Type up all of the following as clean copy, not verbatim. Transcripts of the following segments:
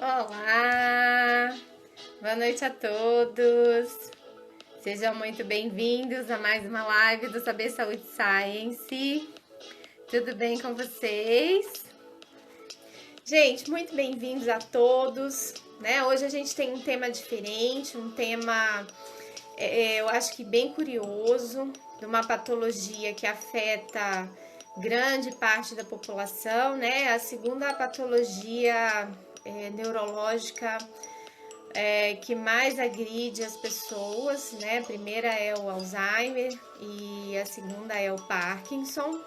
Olá, boa noite a todos. Sejam muito bem-vindos a mais uma live do Saber Saúde Science. Tudo bem com vocês? Gente, muito bem-vindos a todos, né? Hoje a gente tem um tema diferente, um tema, eu acho que bem curioso, de uma patologia que afeta grande parte da população, né? A segunda patologia neurológica que mais agride as pessoas, né? A primeira é o Alzheimer e a segunda é o Parkinson.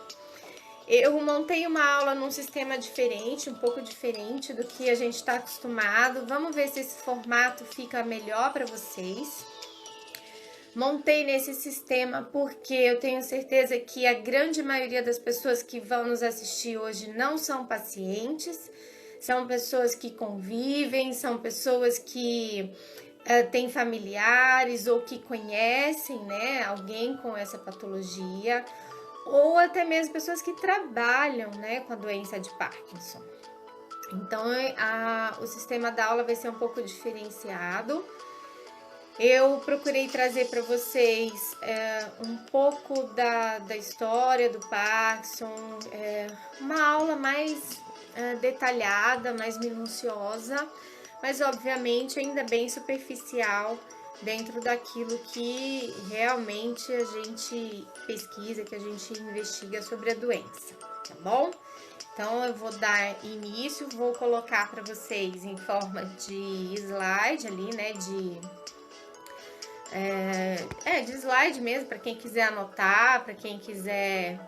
Eu montei uma aula num sistema diferente, um pouco diferente do que a gente está acostumado. Vamos ver se esse formato fica melhor para vocês. Montei nesse sistema porque eu tenho certeza que a grande maioria das pessoas que vão nos assistir hoje não são pacientes, são pessoas que convivem, são pessoas que têm familiares ou que conhecem, né, alguém com essa patologia, ou até mesmo pessoas que trabalham, né, com a doença de Parkinson. Então, o sistema da aula vai ser um pouco diferenciado. Eu procurei trazer para vocês um pouco da história do Parkinson, uma aula mais detalhada, mais minuciosa, mas obviamente ainda bem superficial dentro daquilo que realmente a gente pesquisa, que a gente investiga sobre a doença, tá bom? Então eu vou dar início, vou colocar para vocês em forma de slide ali, né, de slide mesmo, para quem quiser anotar, para quem quiser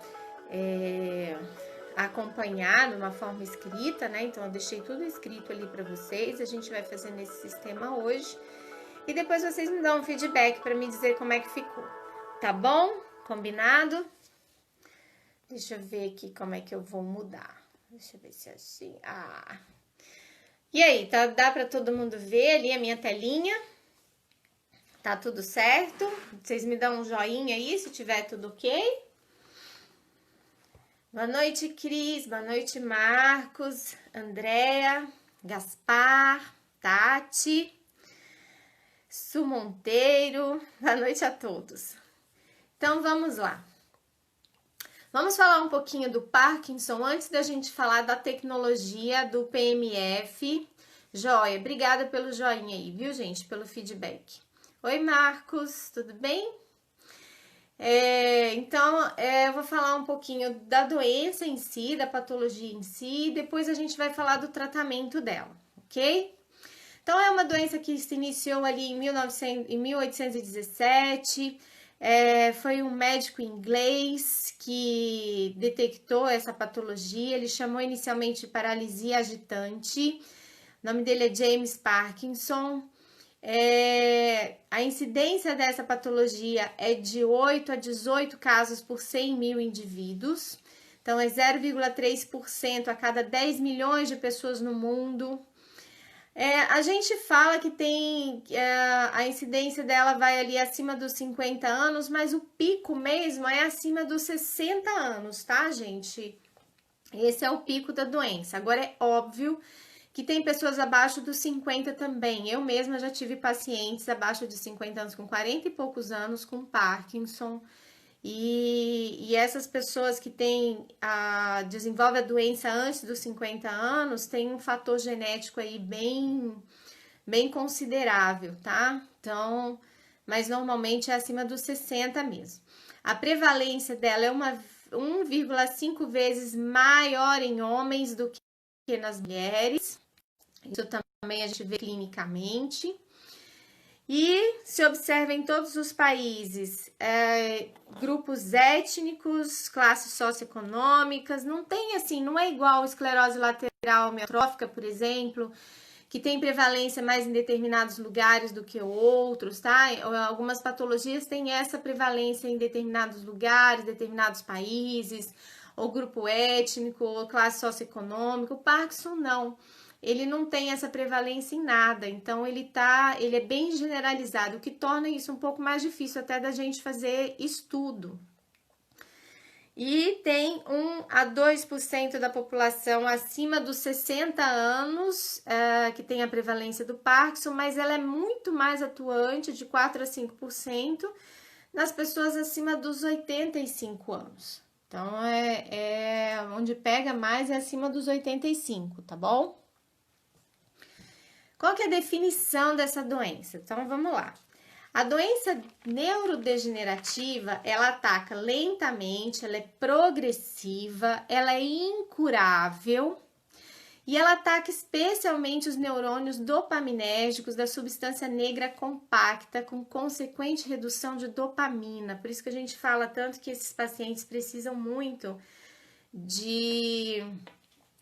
acompanhar de uma forma escrita, né? Então eu deixei tudo escrito ali para vocês. A gente vai fazer nesse sistema hoje e depois vocês me dão um feedback para me dizer como é que ficou, tá bom? Combinado? Deixa eu ver aqui como é que eu vou mudar. Deixa eu ver se é assim. E aí, tá, dá para todo mundo ver ali a minha telinha? Tá tudo certo? Vocês me dão um joinha aí se tiver tudo ok? Boa noite, Cris. Boa noite, Marcos, Andréa, Gaspar, Tati, Su Monteiro. Boa noite a todos. Então, vamos lá. Vamos falar um pouquinho do Parkinson antes da gente falar da tecnologia do PMF. Joia, obrigada pelo joinha aí, viu, gente? Pelo feedback. Oi, Marcos, tudo bem? Então, eu vou falar um pouquinho da doença em si, da patologia em si, e depois a gente vai falar do tratamento dela, ok? Então, é uma doença que se iniciou ali em 1817, foi um médico inglês que detectou essa patologia, ele chamou inicialmente de paralisia agitante, o nome dele é James Parkinson. A incidência dessa patologia é de 8 a 18 casos por 100 mil indivíduos, então é 0,3% a cada 10 milhões de pessoas no mundo. A gente fala que tem a incidência dela vai ali acima dos 50 anos, mas o pico mesmo é acima dos 60 anos, tá, gente? Esse é o pico da doença. Agora é óbvio que tem pessoas abaixo dos 50 também. Eu mesma já tive pacientes abaixo de 50 anos, com 40 e poucos anos, com Parkinson. E essas pessoas que desenvolvem a doença antes dos 50 anos, tem um fator genético aí bem considerável, tá? Então, mas normalmente é acima dos 60 mesmo. A prevalência dela é 1,5 vezes maior em homens do que nas mulheres. Isso também a gente vê clinicamente. E se observa em todos os países, grupos étnicos, classes socioeconômicas, não tem assim, não é igual esclerose lateral amiotrófica, por exemplo, que tem prevalência mais em determinados lugares do que outros, tá? Algumas patologias têm essa prevalência em determinados lugares, determinados países, ou grupo étnico, ou classe socioeconômica. O Parkinson não. Ele não tem essa prevalência em nada, então ele é bem generalizado, o que torna isso um pouco mais difícil até da gente fazer estudo. E tem 1 a 2% da população acima dos 60 anos que tem a prevalência do Parkinson, mas ela é muito mais atuante, de 4 a 5%, nas pessoas acima dos 85 anos. Então, onde pega mais é acima dos 85, tá bom? Qual que é a definição dessa doença? Então, vamos lá. A doença neurodegenerativa, ela ataca lentamente, ela é progressiva, ela é incurável e ela ataca especialmente os neurônios dopaminérgicos da substância negra compacta, com consequente redução de dopamina. Por isso que a gente fala tanto que esses pacientes precisam muito de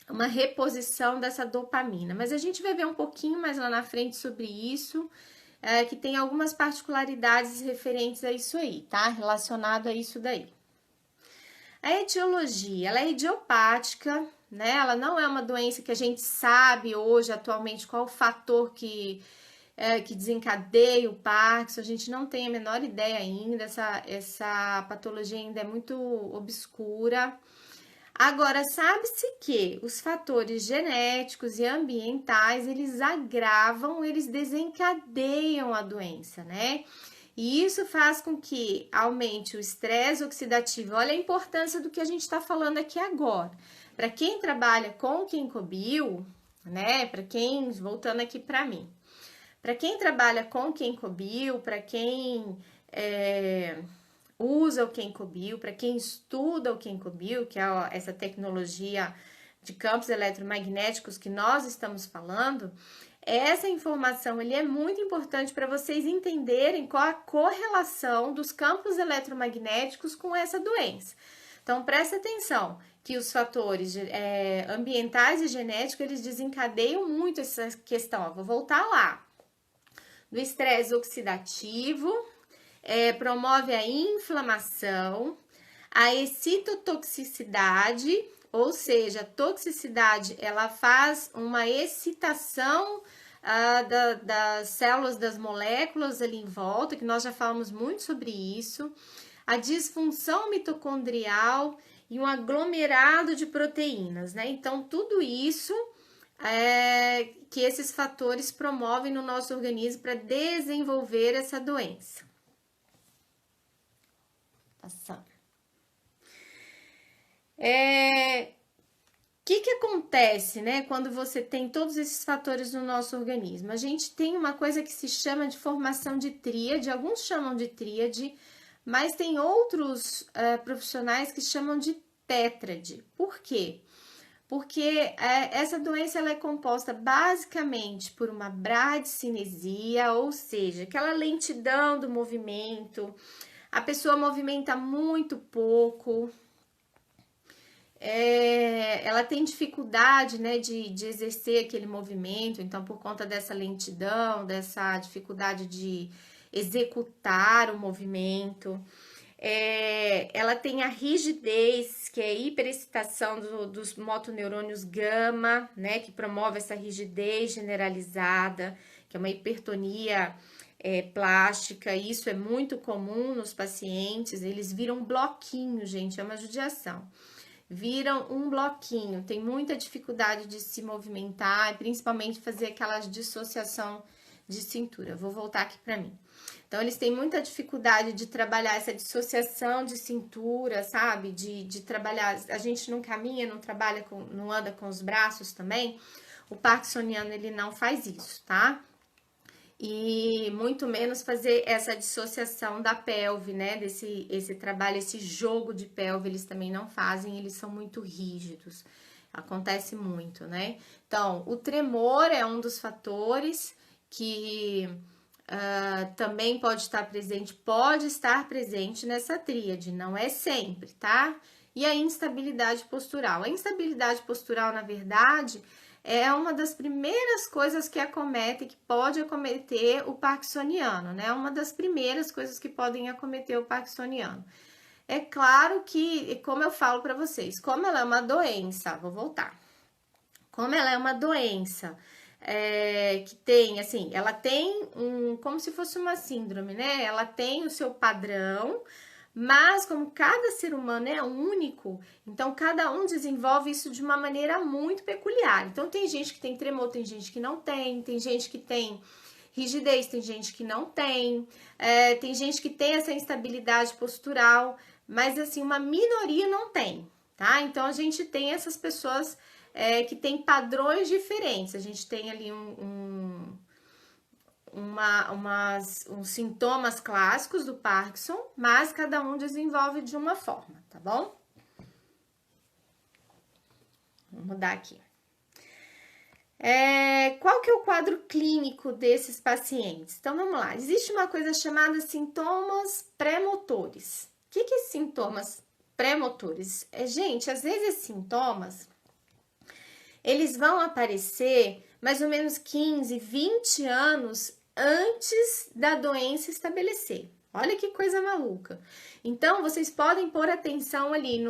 uma reposição dessa dopamina. Mas a gente vai ver um pouquinho mais lá na frente sobre isso, que tem algumas particularidades referentes a isso aí, tá? Relacionado a isso daí. A etiologia, ela é idiopática, né? Ela não é uma doença que a gente sabe hoje, atualmente, qual o fator que desencadeia o Parkinson. A gente não tem a menor ideia ainda, essa patologia ainda é muito obscura. Agora, sabe-se que os fatores genéticos e ambientais, eles agravam, eles desencadeiam a doença, né? E isso faz com que aumente o estresse oxidativo. Olha a importância do que a gente está falando aqui agora. Para quem trabalha com Ginkgo, né? Para quem, voltando aqui para mim, para quem trabalha com Ginkgo, para quem usa o Ginkgo, para quem estuda o Ginkgo, que é essa tecnologia de campos eletromagnéticos que nós estamos falando, essa informação ele é muito importante para vocês entenderem qual a correlação dos campos eletromagnéticos com essa doença. Então, presta atenção que os fatores ambientais e genéticos, eles desencadeiam muito essa questão. Vou voltar lá. Do estresse oxidativo, promove a inflamação, a excitotoxicidade, ou seja, a toxicidade, ela faz uma excitação das células, das moléculas ali em volta, que nós já falamos muito sobre isso, a disfunção mitocondrial e um aglomerado de proteínas, né? Então, tudo isso que esses fatores promovem no nosso organismo para desenvolver essa doença. Passando. Que acontece, né, quando você tem todos esses fatores no nosso organismo? A gente tem uma coisa que se chama de formação de tríade, alguns chamam de tríade, mas tem outros profissionais que chamam de tétrade. Por quê? Porque essa doença ela é composta basicamente por uma bradicinesia, ou seja, aquela lentidão do movimento, a pessoa movimenta muito pouco, ela tem dificuldade, né, de exercer aquele movimento, então por conta dessa lentidão, dessa dificuldade de executar o movimento, ela tem a rigidez, que é a hiperexcitação dos motoneurônios gama, né, que promove essa rigidez generalizada, que é uma hipertonia plástica. Isso é muito comum nos pacientes, eles viram um bloquinho, gente, é uma judiação. Viram um bloquinho, tem muita dificuldade de se movimentar, principalmente fazer aquela dissociação de cintura. Vou voltar aqui para mim. Então, eles têm muita dificuldade de trabalhar essa dissociação de cintura, sabe? De trabalhar, a gente não caminha, não trabalha, não anda com os braços também. O parkinsoniano, ele não faz isso, tá? E muito menos fazer essa dissociação da pelve, né? Esse trabalho, esse jogo de pelve, eles também não fazem, eles são muito rígidos. Acontece muito, né? Então, o tremor é um dos fatores que também pode estar presente nessa tríade, não é sempre, tá? E a instabilidade postural. A instabilidade postural, na verdade, é uma das primeiras coisas que pode acometer o parkinsoniano, né? Uma das primeiras coisas que podem acometer o parkinsoniano. É claro que, como eu falo para vocês, como ela é uma doença, vou voltar. Como ela é uma doença que tem, assim, ela tem como se fosse uma síndrome, né? Ela tem o seu padrão, Mas como cada ser humano é único, então cada um desenvolve isso de uma maneira muito peculiar. Então tem gente que tem tremor, tem gente que não tem gente que tem rigidez, tem gente que não tem, tem gente que tem essa instabilidade postural, mas assim, uma minoria não tem, tá? Então a gente tem essas pessoas que têm padrões diferentes. A gente tem ali uns sintomas clássicos do Parkinson, mas cada um desenvolve de uma forma, tá bom? Vou mudar aqui. Qual que é o quadro clínico desses pacientes? Então, vamos lá. Existe uma coisa chamada sintomas pré-motores. O que é sintomas pré-motores? Gente, às vezes esses sintomas, eles vão aparecer mais ou menos 15, 20 anos antes da doença estabelecer. Olha que coisa maluca. Então, vocês podem pôr atenção ali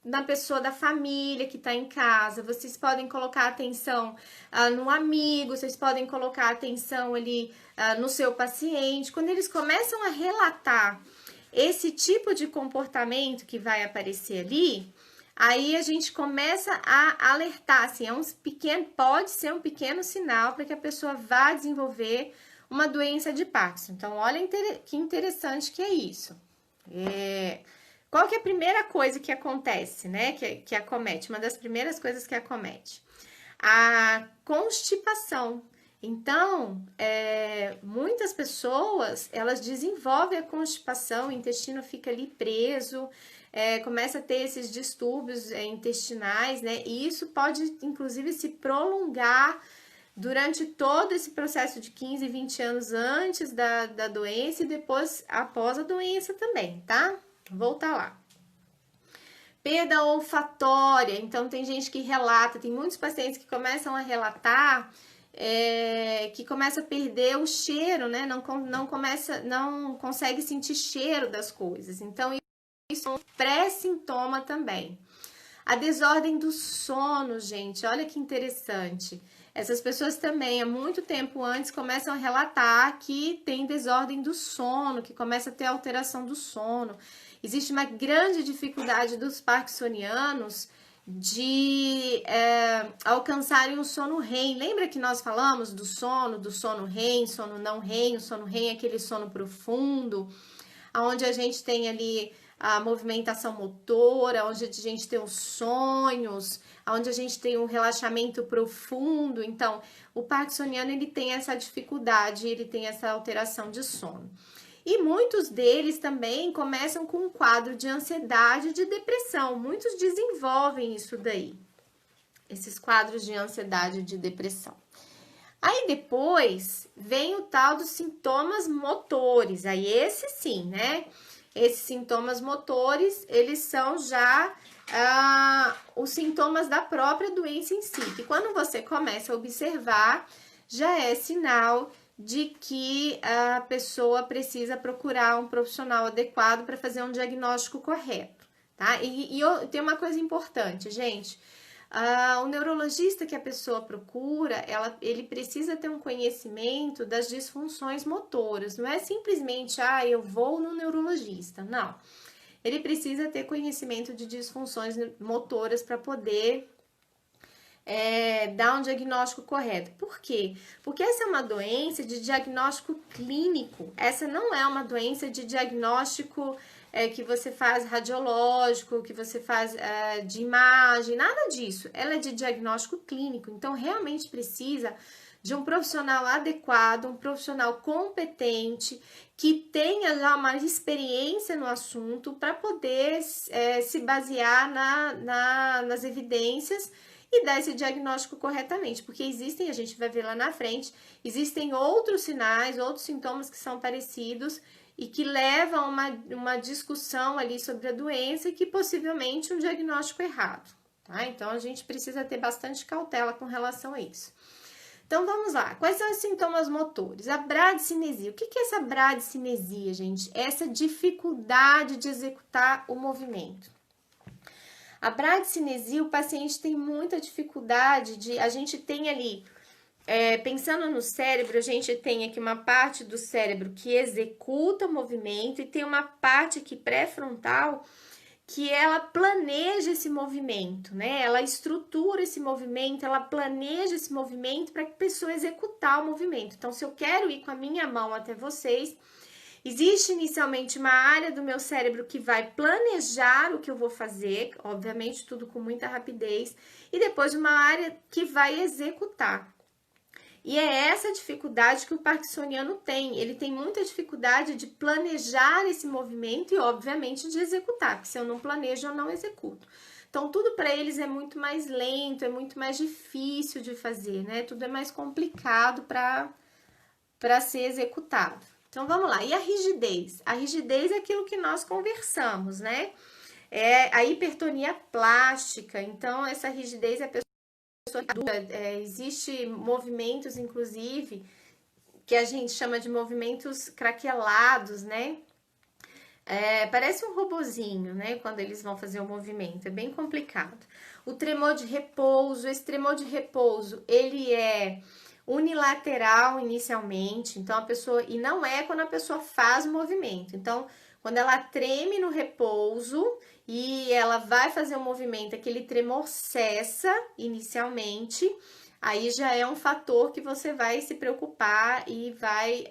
na pessoa da família que está em casa, vocês podem colocar atenção no amigo, vocês podem colocar atenção ali no seu paciente. Quando eles começam a relatar esse tipo de comportamento que vai aparecer ali, aí a gente começa a alertar, assim, pode ser um pequeno sinal para que a pessoa vá desenvolver uma doença de Parkinson. Então, olha que interessante que é isso. Qual que é a primeira coisa que acontece, né? Que acomete, uma das primeiras coisas que acomete? A constipação. Então, muitas pessoas, elas desenvolvem a constipação, o intestino fica ali preso, começa a ter esses distúrbios intestinais, né? E isso pode, inclusive, se prolongar durante todo esse processo de 15, 20 anos antes da doença e depois após a doença também, tá? Vou voltar lá. Perda olfatória. Então, tem gente que relata, tem muitos pacientes que começam a relatar que começa a perder o cheiro, né? Não consegue sentir cheiro das coisas. Então, isso é um pré-sintoma também. A desordem do sono, gente, olha que interessante. Essas pessoas também, há muito tempo antes, começam a relatar que tem desordem do sono, que começa a ter alteração do sono. Existe uma grande dificuldade dos parkinsonianos de alcançarem o sono REM. Lembra que nós falamos do sono REM, sono não REM? O sono REM é aquele sono profundo, onde a gente tem ali a movimentação motora, onde a gente tem os sonhos, onde a gente tem um relaxamento profundo. Então, o parkinsoniano, ele tem essa dificuldade, ele tem essa alteração de sono. E muitos deles também começam com um quadro de ansiedade e de depressão. Muitos desenvolvem isso daí, esses quadros de ansiedade e de depressão. Aí depois vem o tal dos sintomas motores. Aí esse sim, né? Esses sintomas motores, eles são já os sintomas da própria doença em si. Que quando você começa a observar, já é sinal de que a pessoa precisa procurar um profissional adequado para fazer um diagnóstico correto, tá? E tem uma coisa importante, gente. O neurologista que a pessoa procura, ele precisa ter um conhecimento das disfunções motoras. Não é simplesmente, eu vou no neurologista. Não. Ele precisa ter conhecimento de disfunções motoras para poder dar um diagnóstico correto. Por quê? Porque essa é uma doença de diagnóstico clínico. Essa não é uma doença de diagnóstico que você faz radiológico, que você faz de imagem, nada disso. Ela é de diagnóstico clínico, então realmente precisa de um profissional adequado, um profissional competente, que tenha já uma experiência no assunto para poder se basear nas evidências e dar esse diagnóstico corretamente, porque existem, a gente vai ver lá na frente, existem outros sinais, outros sintomas que são parecidos e que levam a uma discussão ali sobre a doença e que possivelmente um diagnóstico errado, tá? Então, a gente precisa ter bastante cautela com relação a isso. Então, vamos lá. Quais são os sintomas motores? A bradicinesia. O que é essa bradicinesia, gente? Essa dificuldade de executar o movimento. A bradicinesia, o paciente tem muita dificuldade a gente tem ali pensando no cérebro, a gente tem aqui uma parte do cérebro que executa o movimento e tem uma parte aqui pré-frontal que ela planeja esse movimento, né? Ela estrutura esse movimento, ela planeja esse movimento para que a pessoa executar o movimento. Então, se eu quero ir com a minha mão até vocês, existe inicialmente uma área do meu cérebro que vai planejar o que eu vou fazer, obviamente tudo com muita rapidez, e depois uma área que vai executar. E é essa dificuldade que o parkinsoniano tem. Ele tem muita dificuldade de planejar esse movimento e, obviamente, de executar, porque se eu não planejo, eu não executo. Então, tudo para eles é muito mais lento, é muito mais difícil de fazer, né? Tudo é mais complicado para ser executado. Então, vamos lá. E a rigidez? A rigidez é aquilo que nós conversamos, né? É a hipertonia plástica. Então, essa rigidez é a pessoa existe movimentos, inclusive, que a gente chama de movimentos craquelados, né? Parece um robozinho, né? Quando eles vão fazer o movimento, é bem complicado. O tremor de repouso, esse tremor de repouso, ele é unilateral inicialmente, então a pessoa, e não é quando a pessoa faz o movimento. Então, quando ela treme no repouso e ela vai fazer o movimento, aquele tremor cessa inicialmente, aí já é um fator que você vai se preocupar e vai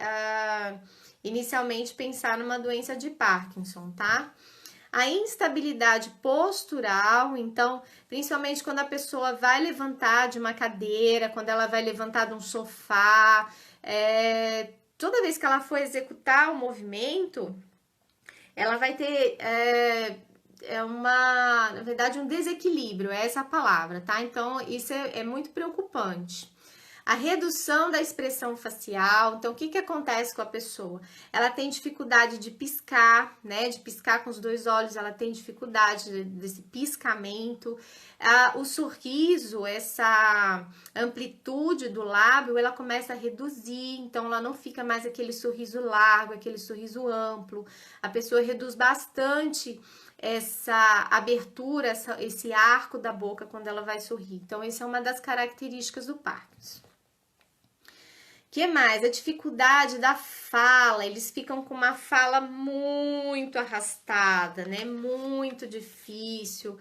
inicialmente pensar numa doença de Parkinson, tá? A instabilidade postural, então, principalmente quando a pessoa vai levantar de uma cadeira, quando ela vai levantar de um sofá, toda vez que ela for executar o movimento, ela vai ter na verdade, um desequilíbrio, é essa a palavra, tá? Então, isso é muito preocupante. A redução da expressão facial, então o que acontece com a pessoa? Ela tem dificuldade de piscar, né? De piscar com os dois olhos, ela tem dificuldade desse piscamento. O sorriso, essa amplitude do lábio, ela começa a reduzir, então ela não fica mais aquele sorriso largo, aquele sorriso amplo. A pessoa reduz bastante essa abertura, esse arco da boca quando ela vai sorrir. Então, essa é uma das características do Parkinson. Que mais? A dificuldade da fala, eles ficam com uma fala muito arrastada, né? Muito difícil,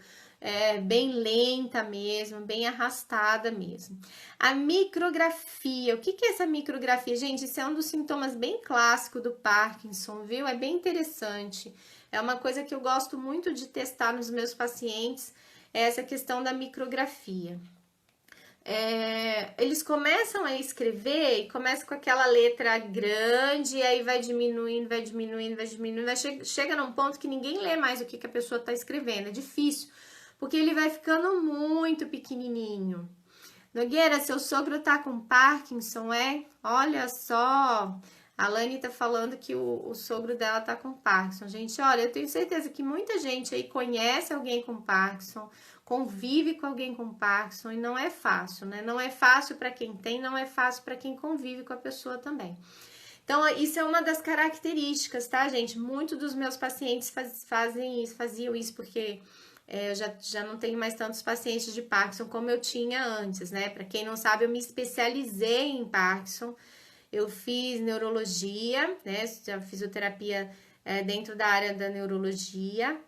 bem lenta mesmo, bem arrastada mesmo. A micrografia, o que é essa micrografia? Gente, isso é um dos sintomas bem clássicos do Parkinson, viu? É bem interessante. É uma coisa que eu gosto muito de testar nos meus pacientes, essa questão da micrografia. Eles começam a escrever e começam com aquela letra grande, e aí vai diminuindo, vai diminuindo, vai diminuindo, chega num ponto que ninguém lê mais o que a pessoa está escrevendo, é difícil, porque ele vai ficando muito pequenininho. Nogueira, seu sogro tá com Parkinson, é? Olha só, a Lani tá falando que o sogro dela tá com Parkinson. Gente, olha, eu tenho certeza que muita gente aí conhece alguém com Parkinson, convive com alguém com Parkinson e não é fácil, né? Não é fácil para quem tem, não é fácil para quem convive com a pessoa também. Então, isso é uma das características, tá, gente? Muitos dos meus pacientes faziam isso porque eu já não tenho mais tantos pacientes de Parkinson como eu tinha antes, né? Para quem não sabe, eu me especializei em Parkinson. Eu fiz neurologia, né? Já fisioterapia dentro da área da neurologia.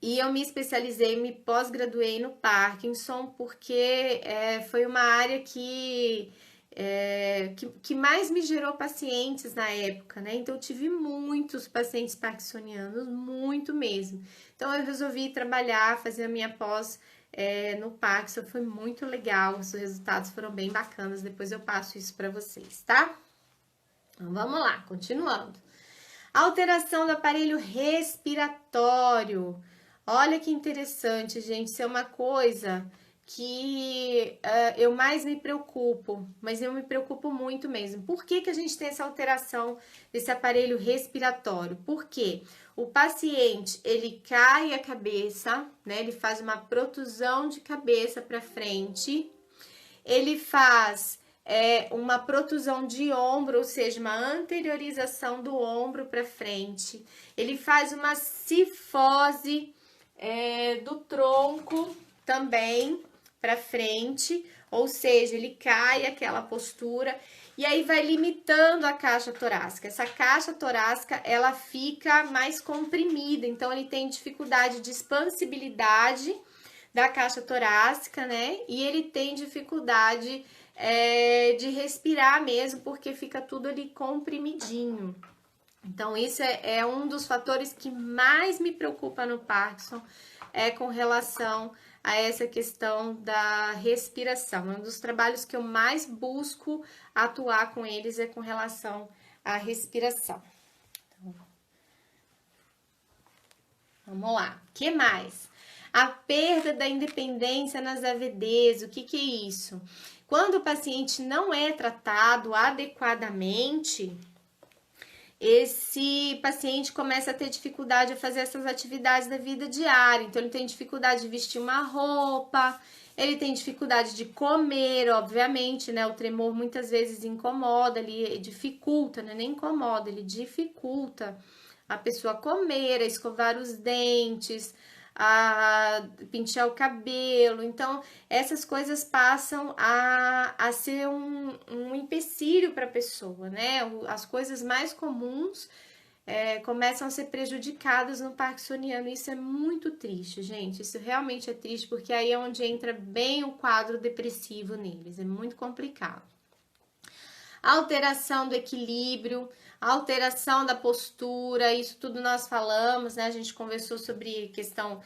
E eu me especializei, me pós-graduei no Parkinson, porque foi uma área que mais me gerou pacientes na época, né? Então, eu tive muitos pacientes parkinsonianos, muito mesmo. Então, eu resolvi trabalhar, fazer a minha pós no Parkinson, foi muito legal, os resultados foram bem bacanas, depois eu passo isso para vocês, tá? Então, vamos lá, continuando. Alteração do aparelho respiratório. Olha que interessante, gente, isso é uma coisa que eu mais me preocupo, mas eu me preocupo muito mesmo. Por que a gente tem essa alteração desse aparelho respiratório? Porque o paciente, ele cai a cabeça, né? Ele faz uma protusão de cabeça para frente, ele faz uma protusão de ombro, ou seja, uma anteriorização do ombro para frente, ele faz uma cifose do tronco também para frente, ou seja, ele cai aquela postura e aí vai limitando a caixa torácica. Essa caixa torácica, ela fica mais comprimida, então ele tem dificuldade de expansibilidade da caixa torácica, né? E ele tem dificuldade de respirar mesmo, porque fica tudo ali comprimidinho. Então, isso é um dos fatores que mais me preocupa no Parkinson, com relação a essa questão da respiração. Um dos trabalhos que eu mais busco atuar com eles é com relação à respiração. Então, vamos lá. O que mais? A perda da independência nas AVDs, o que é isso? Quando o paciente não é tratado adequadamente, esse paciente começa a ter dificuldade a fazer essas atividades da vida diária. Então, ele tem dificuldade de vestir uma roupa, ele tem dificuldade de comer, obviamente, né? O tremor muitas vezes incomoda, ele dificulta, né? Nem incomoda, ele dificulta a pessoa comer, a escovar os dentes, a pentear o cabelo. Então, essas coisas passam a ser um empecilho para a pessoa, né? As coisas mais comuns começam a ser prejudicadas no parkinsoniano. Isso é muito triste, gente. Isso realmente é triste, porque aí é onde entra bem o quadro depressivo neles. É muito complicado. Alteração do equilíbrio, alteração da postura, isso tudo nós falamos, né? A gente conversou sobre questão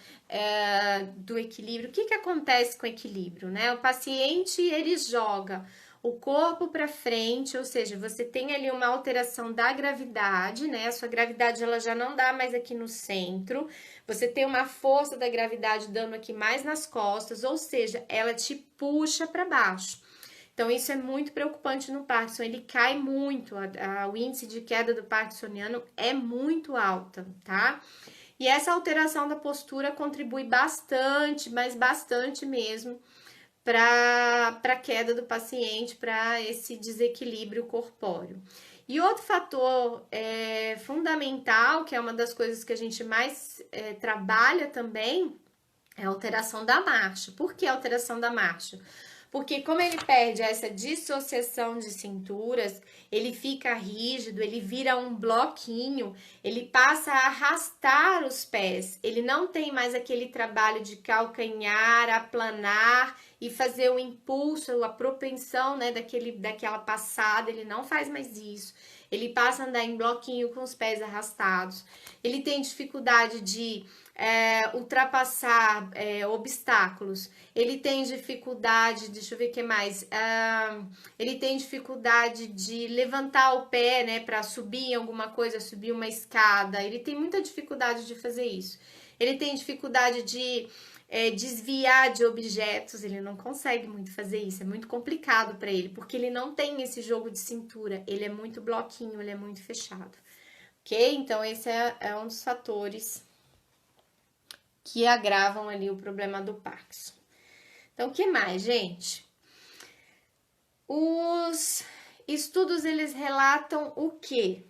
do equilíbrio. O que acontece com o equilíbrio, né? O paciente, ele joga o corpo para frente, ou seja, você tem ali uma alteração da gravidade, né? A sua gravidade, ela já não dá mais aqui no centro, você tem uma força da gravidade dando aqui mais nas costas, ou seja, ela te puxa para baixo. Então, isso é muito preocupante no Parkinson, ele cai muito, o índice de queda do parkinsoniano é muito alta, tá? E essa alteração da postura contribui bastante, mas bastante mesmo, para a queda do paciente, para esse desequilíbrio corpóreo. E outro fator fundamental, que é uma das coisas que a gente mais trabalha também, é a alteração da marcha. Por que a alteração da marcha? Porque como ele perde essa dissociação de cinturas, ele fica rígido, ele vira um bloquinho, ele passa a arrastar os pés, ele não tem mais aquele trabalho de calcanhar, aplanar e fazer o impulso, a propensão, né, daquela passada, ele não faz mais isso. Ele passa a andar em bloquinho com os pés arrastados. Ele tem dificuldade de ultrapassar obstáculos. Ele tem dificuldade, deixa eu ver o que mais. Ele tem dificuldade de levantar o pé, né, para subir em alguma coisa, subir uma escada. Ele tem muita dificuldade de fazer isso. Ele tem dificuldade de desviar de objetos, ele não consegue muito fazer isso, é muito complicado para ele, porque ele não tem esse jogo de cintura, ele é muito bloquinho, ele é muito fechado, ok? Então, esse é um dos fatores que agravam ali o problema do Parkinson. Então, o que mais, gente? Os estudos, eles relatam o quê?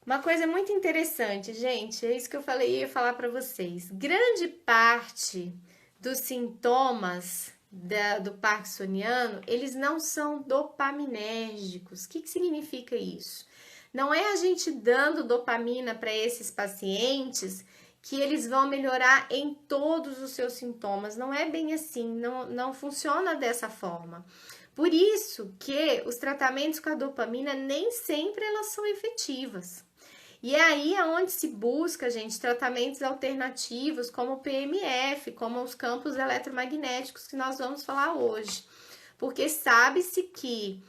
Uma coisa muito interessante, gente, é isso que eu ia falar para vocês. Grande parte dos sintomas do parkinsoniano, eles não são dopaminérgicos. O que significa isso? Não é a gente dando dopamina para esses pacientes que eles vão melhorar em todos os seus sintomas. Não é bem assim, não funciona dessa forma. Por isso que os tratamentos com a dopamina nem sempre elas são efetivas. E é aí onde se busca, gente, tratamentos alternativos como o PMF, como os campos eletromagnéticos que nós vamos falar hoje. Porque sabe-se que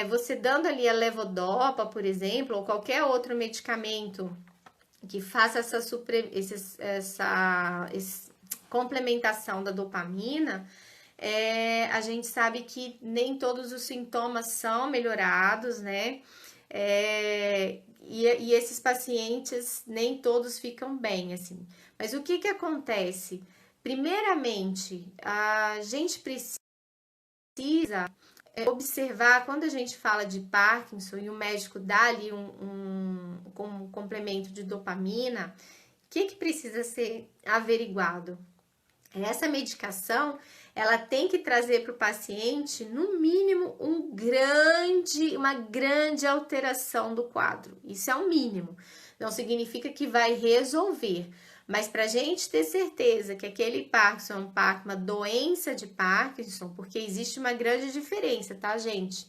você dando ali a levodopa, por exemplo, ou qualquer outro medicamento que faça essa complementação da dopamina, a gente sabe que nem todos os sintomas são melhorados, né? E esses pacientes nem todos ficam bem, assim. Mas o que acontece? Primeiramente, a gente precisa observar, quando a gente fala de Parkinson e o médico dá ali um complemento de dopamina, o que precisa ser averiguado? Essa medicação, ela tem que trazer para o paciente, no mínimo, uma grande alteração do quadro. Isso é o mínimo. Não significa que vai resolver. Mas para a gente ter certeza que aquele Parkinson é uma doença de Parkinson, porque existe uma grande diferença, tá, gente?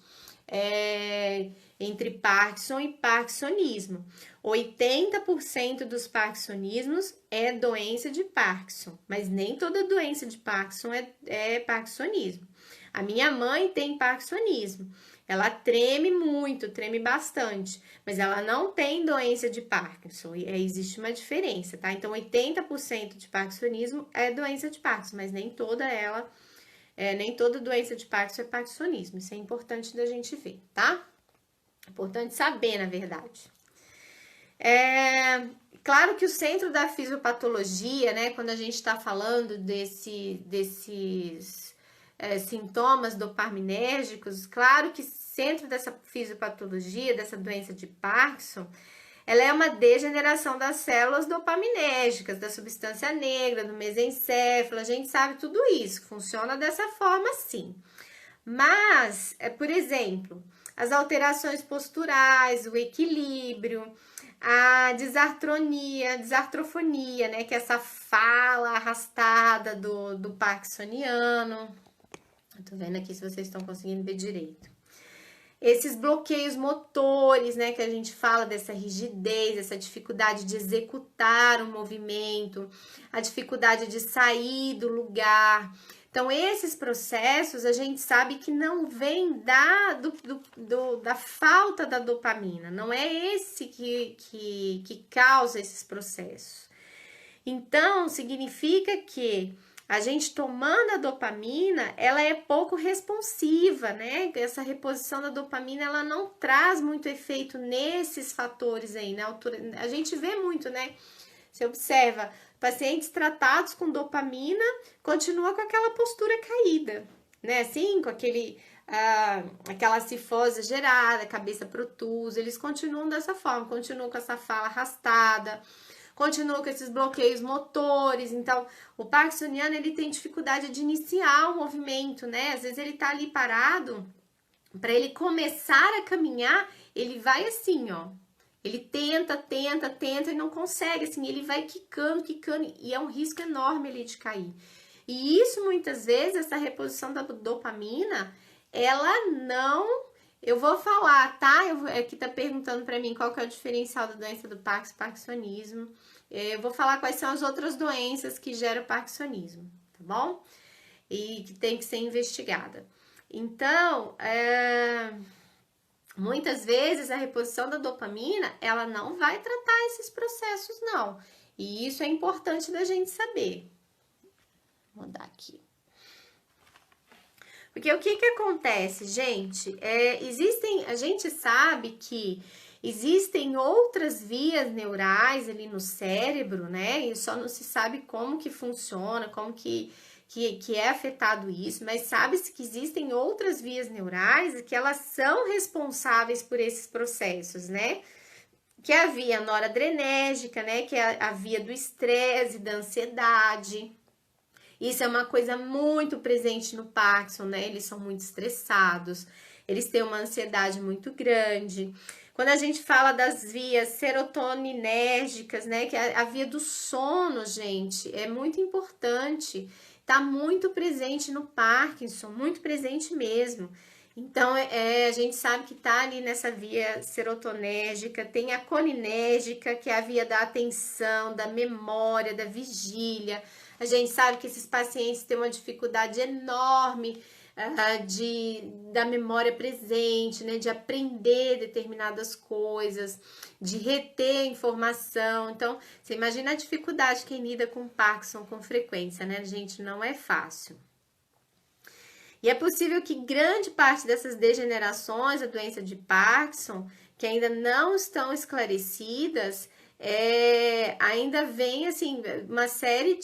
Entre Parkinson e parkinsonismo. 80% dos parkinsonismos é doença de Parkinson, mas nem toda doença de Parkinson é parkinsonismo. A minha mãe tem parkinsonismo. Ela treme muito, treme bastante, mas ela não tem doença de Parkinson. Existe uma diferença, tá? Então, 80% de parkinsonismo é doença de Parkinson, mas nem toda doença de Parkinson é parkinsonismo. Isso é importante da gente ver, tá? Importante saber, na verdade. Claro que o centro da fisiopatologia, né, quando a gente está falando desses sintomas dopaminérgicos, claro que centro dessa fisiopatologia, dessa doença de Parkinson, ela é uma degeneração das células dopaminérgicas, da substância negra, do mesencéfalo, a gente sabe tudo isso, funciona dessa forma sim. Mas, por exemplo, as alterações posturais, o equilíbrio, a desartrofonia, né, que é essa fala arrastada do parkinsoniano. Eu tô vendo aqui se vocês estão conseguindo ver direito. Esses bloqueios motores, né, que a gente fala dessa rigidez, essa dificuldade de executar o movimento, a dificuldade de sair do lugar. Então, esses processos a gente sabe que não vem da falta da dopamina, não é esse que causa esses processos. Então, significa que a gente tomando a dopamina, ela é pouco responsiva, né? Essa reposição da dopamina, ela não traz muito efeito nesses fatores aí, né? A gente vê muito, né? Você observa, pacientes tratados com dopamina continuam com aquela postura caída, né? Assim, com aquela cifose gerada, cabeça protusa, eles continuam dessa forma, continuam com essa fala arrastada, continua com esses bloqueios motores. Então, o parkinsoniano, ele tem dificuldade de iniciar o movimento, né? Às vezes ele tá ali parado, para ele começar a caminhar, ele vai assim, ó. Ele tenta e não consegue, assim, ele vai quicando, e é um risco enorme ali de cair. E isso, muitas vezes, essa reposição da dopamina, ela não... Eu vou falar, tá? Aqui tá perguntando para mim qual que é o diferencial da doença do parkinsonismo. Eu vou falar quais são as outras doenças que geram parkinsonismo, tá bom? E que tem que ser investigada. Então, muitas vezes a reposição da dopamina, ela não vai tratar esses processos, não. E isso é importante da gente saber. Vou mudar aqui. Porque o que acontece, gente? A gente sabe que existem outras vias neurais ali no cérebro, né? E só não se sabe como que funciona, como que é afetado isso, mas sabe-se que existem outras vias neurais que elas são responsáveis por esses processos, né? Que é a via noradrenérgica, né? Que é a via do estresse, da ansiedade. Isso é uma coisa muito presente no Parkinson, né? Eles são muito estressados, eles têm uma ansiedade muito grande. Quando a gente fala das vias serotoninérgicas, né? Que é a via do sono, gente, é muito importante. Tá muito presente no Parkinson, muito presente mesmo. Então, a gente sabe que tá ali nessa via serotonérgica, tem a colinérgica, que é a via da atenção, da memória, da vigília. A gente sabe que esses pacientes têm uma dificuldade enorme da memória presente, né? De aprender determinadas coisas, de reter informação. Então, você imagina a dificuldade quem lida com Parkinson com frequência, né, gente? Não é fácil. E é possível que grande parte dessas degenerações, a doença de Parkinson, que ainda não estão esclarecidas, ainda vem, assim, uma série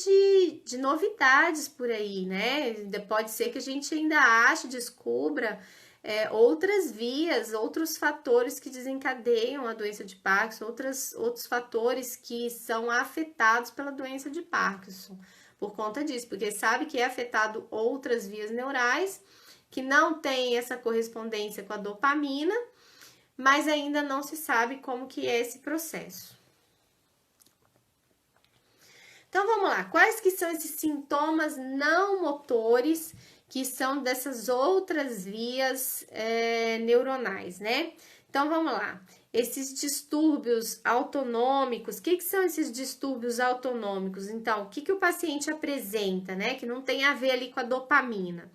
de novidades por aí, né? Pode ser que a gente ainda descubra outras vias, outros fatores que desencadeiam a doença de Parkinson, outros fatores que são afetados pela doença de Parkinson. por conta disso, porque sabe que é afetado outras vias neurais, que não tem essa correspondência com a dopamina, mas ainda não se sabe como que é esse processo. Então vamos lá, quais que são esses sintomas não motores que são dessas outras vias neuronais, né? Então vamos lá, esses distúrbios autonômicos, o que são esses distúrbios autonômicos? Então, o que o paciente apresenta, né? Que não tem a ver ali com a dopamina.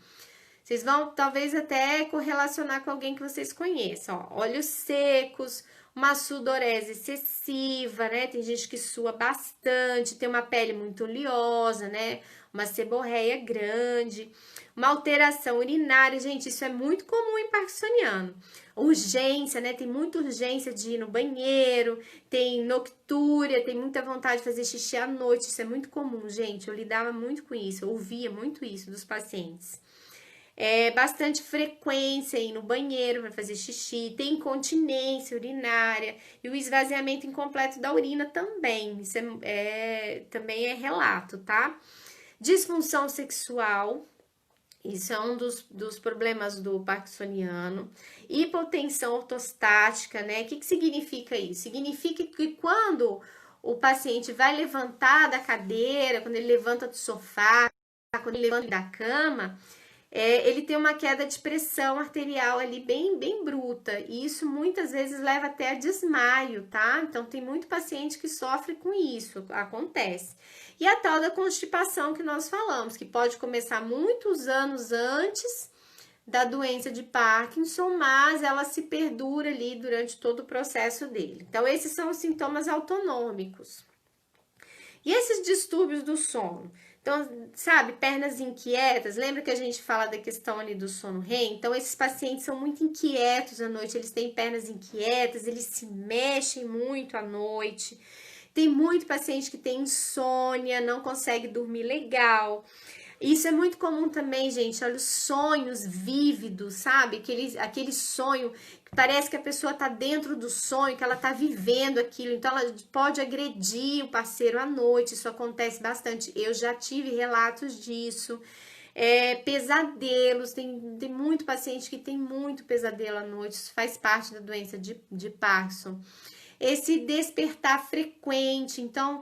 Vocês vão talvez até correlacionar com alguém que vocês conheçam, ó, olhos secos, uma sudorese excessiva, né? Tem gente que sua bastante, tem uma pele muito oleosa, né? Uma seborreia grande, uma alteração urinária. Gente, isso é muito comum em parkinsoniano. Urgência, né? Tem muita urgência de ir no banheiro, tem noctúria, tem muita vontade de fazer xixi à noite. Isso é muito comum, gente. Eu lidava muito com isso, eu ouvia muito isso dos pacientes. Bastante frequência ir no banheiro para fazer xixi, tem incontinência urinária e o esvaziamento incompleto da urina também. Isso também é relato, tá? Disfunção sexual, isso é um dos problemas do parkinsoniano. Hipotensão ortostática, né? O que significa isso? Significa que quando o paciente vai levantar da cadeira, quando ele levanta do sofá, quando ele levanta da cama, ele tem uma queda de pressão arterial ali bem bruta, e isso muitas vezes leva até a desmaio, tá? Então tem muito paciente que sofre com isso, acontece. E a tal da constipação que nós falamos, que pode começar muitos anos antes da doença de Parkinson, mas ela se perdura ali durante todo o processo dele. Então esses são os sintomas autonômicos. E esses distúrbios do sono? Então, sabe, pernas inquietas, lembra que a gente fala da questão ali do sono REM? Então, esses pacientes são muito inquietos à noite, eles têm pernas inquietas, eles se mexem muito à noite. Tem muito paciente que tem insônia, não consegue dormir legal. Isso é muito comum também, gente, olha, os sonhos vívidos, sabe? Aquele sonho que parece que a pessoa tá dentro do sonho, que ela tá vivendo aquilo, então ela pode agredir o parceiro à noite, isso acontece bastante. Eu já tive relatos disso. Pesadelos, tem muito paciente que tem muito pesadelo à noite, isso faz parte da doença de Parkinson. Esse despertar frequente, então,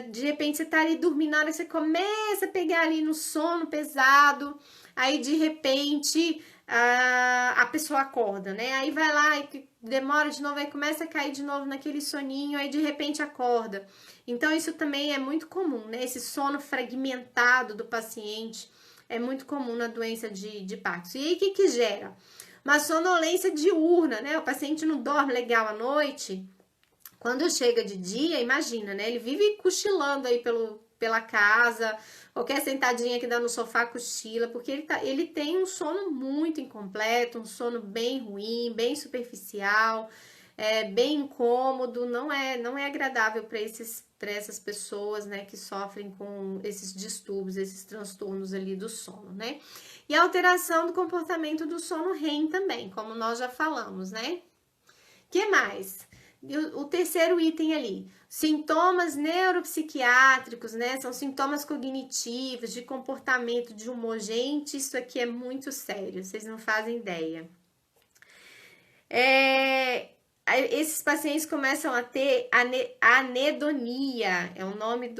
de repente você tá ali dormindo, na hora que você começa a pegar ali no sono pesado, aí de repente a pessoa acorda, né? Aí vai lá e demora de novo, aí começa a cair de novo naquele soninho, aí de repente acorda. Então, isso também é muito comum, né? Esse sono fragmentado do paciente é muito comum na doença de Parkinson. E aí, o que gera? Uma sonolência diurna, né? O paciente não dorme legal à noite. Quando chega de dia, imagina, né? Ele vive cochilando aí pela casa, qualquer sentadinha que dá no sofá cochila, porque ele tem um sono muito incompleto, um sono bem ruim, bem superficial, bem incômodo, não é agradável para essas pessoas, né, que sofrem com esses distúrbios, esses transtornos ali do sono, né? E a alteração do comportamento do sono REM também, como nós já falamos, né? Que mais? O terceiro item ali, sintomas neuropsiquiátricos, né? São sintomas cognitivos, de comportamento, de humor. Gente, isso aqui é muito sério, vocês não fazem ideia. Esses pacientes começam a ter anedonia, é o nome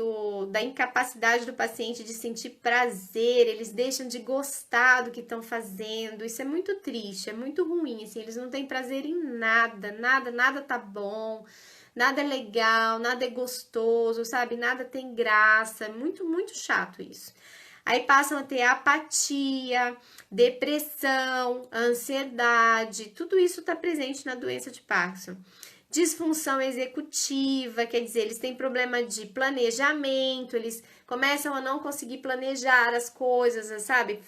da incapacidade do paciente de sentir prazer, eles deixam de gostar do que estão fazendo, isso é muito triste, é muito ruim, assim, eles não têm prazer em nada tá bom, nada é legal, nada é gostoso, sabe, nada tem graça, é muito chato isso. Aí passam a ter apatia, depressão, ansiedade, tudo isso está presente na doença de Parkinson. Disfunção executiva, quer dizer, eles têm problema de planejamento, eles começam a não conseguir planejar as coisas, sabe?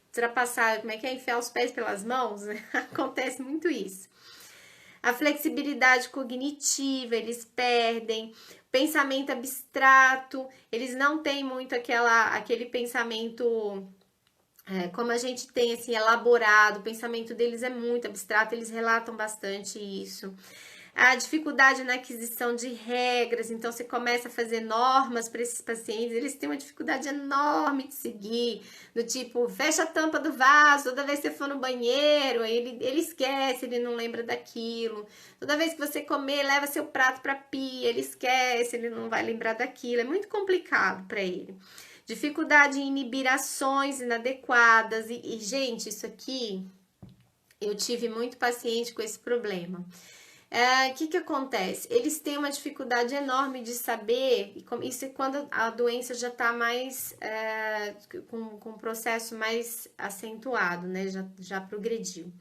Ultrapassar, como é que é? Enfiar os pés pelas mãos? Acontece muito isso. A flexibilidade cognitiva, eles perdem. Pensamento abstrato, eles não têm muito aquele pensamento como a gente tem assim elaborado, o pensamento deles é muito abstrato, eles relatam bastante isso. A dificuldade na aquisição de regras, então você começa a fazer normas para esses pacientes, eles têm uma dificuldade enorme de seguir, do tipo, fecha a tampa do vaso toda vez que você for no banheiro, aí ele esquece, ele não lembra daquilo. Toda vez que você comer, leva seu prato para pia, ele esquece, ele não vai lembrar daquilo, é muito complicado para ele. Dificuldade em inibir ações inadequadas, e gente, isso aqui, eu tive muito paciente com esse problema. O que acontece? Eles têm uma dificuldade enorme de saber, isso é quando a doença já está mais, com um processo mais acentuado, né? Já progrediu.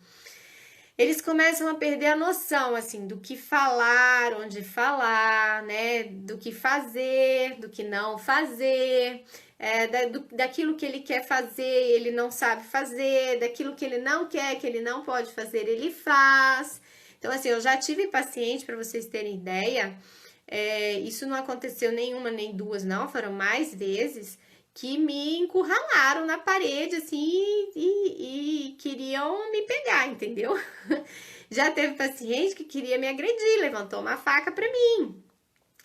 Eles começam a perder a noção, assim, do que falar, onde falar, né? Do que fazer, do que não fazer, daquilo que ele quer fazer, ele não sabe fazer, daquilo que ele não quer, que ele não pode fazer, ele faz. Então, assim, eu já tive paciente, para vocês terem ideia, isso não aconteceu nenhuma nem duas, não, foram mais vezes, que me encurralaram na parede, assim, e queriam me pegar, entendeu? Já teve paciente que queria me agredir, levantou uma faca para mim.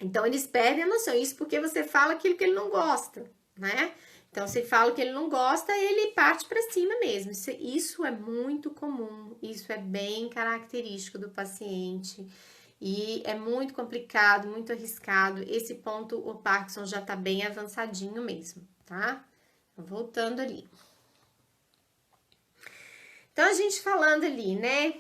Então, eles perdem a noção, isso porque você fala aquilo que ele não gosta, né? Então, se fala que ele não gosta, ele parte para cima mesmo. Isso é muito comum, isso é bem característico do paciente e é muito complicado, muito arriscado. Esse ponto, o Parkinson já tá bem avançadinho mesmo, tá? Voltando ali. Então, a gente falando ali, né?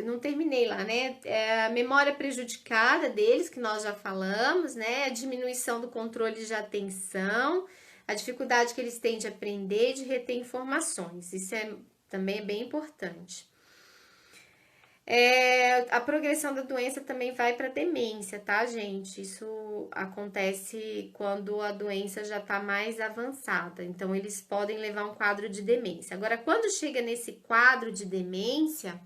Não terminei lá, né? A memória prejudicada deles, que nós já falamos, né? A diminuição do controle de atenção, a dificuldade que eles têm de aprender e de reter informações. Isso também é bem importante. A progressão da doença também vai para demência, tá, gente? Isso acontece quando a doença já está mais avançada. Então, eles podem levar um quadro de demência. Agora, quando chega nesse quadro de demência,